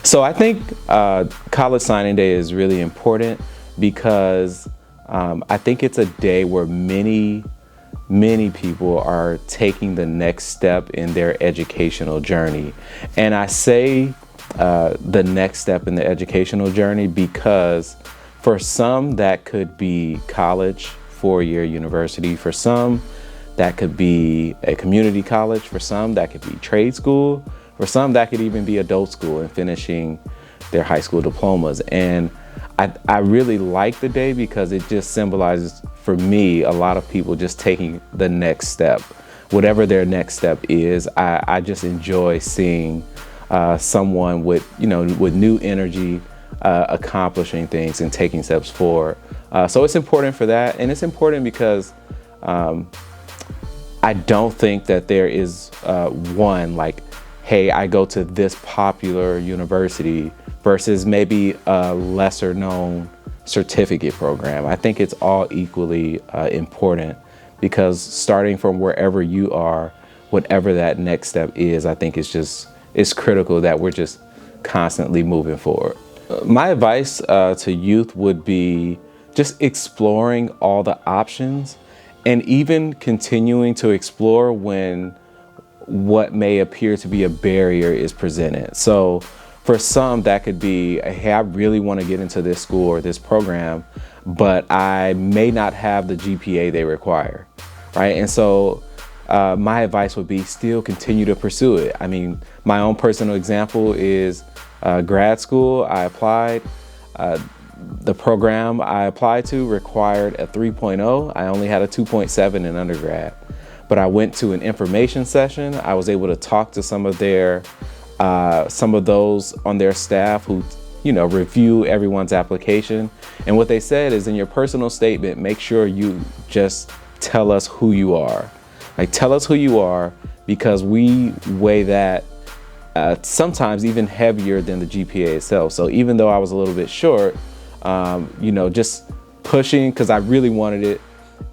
So I think college signing day is really important because I think it's a day where many people are taking the next step in their educational journey. And I say the next step in the educational journey because for some that could be college, four-year university. For some that could be a community college. For some that could be trade school. For some that could even be adult school and finishing their high school diplomas. And I really like the day because it just symbolizes for me a lot of people just taking the next step. Whatever their next step is, I just enjoy seeing someone with new energy accomplishing things and taking steps forward. So it's important for that, and it's important because I don't think that there is one like, hey, I go to this popular university versus maybe a lesser known certificate program. I think it's all equally important because starting from wherever you are, whatever that next step is, I think it's critical that we're just constantly moving forward. My advice to youth would be just exploring all the options and even continuing to explore when what may appear to be a barrier is presented. So for some, that could be, hey, I really want to get into this school or this program, but I may not have the GPA they require, right? And so my advice would be still continue to pursue it. I mean, my own personal example is grad school. I applied. The program I applied to required a 3.0. I only had a 2.7 in undergrad. But I went to an information session. I was able to talk to some of those on their staff who, review everyone's application. And what they said is in your personal statement, make sure you just tell us who you are. Like, tell us who you are because we weigh that sometimes even heavier than the GPA itself. So even though I was a little bit short, just pushing because I really wanted it.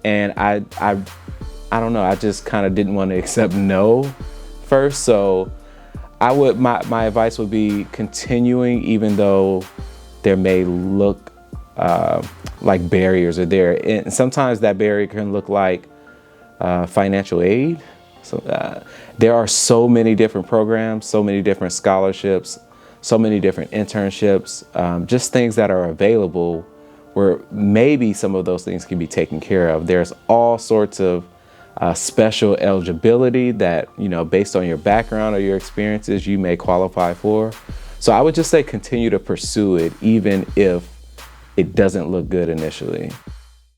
And I don't know, I just kind of didn't want to accept no first. So my advice would be continuing even though there may look like barriers are there. And sometimes that barrier can look like financial aid. So there are so many different programs, so many different scholarships, so many different internships, just things that are available where maybe some of those things can be taken care of. There's all sorts of special eligibility that, based on your background or your experiences, you may qualify for. So I would just say continue to pursue it even if it doesn't look good initially.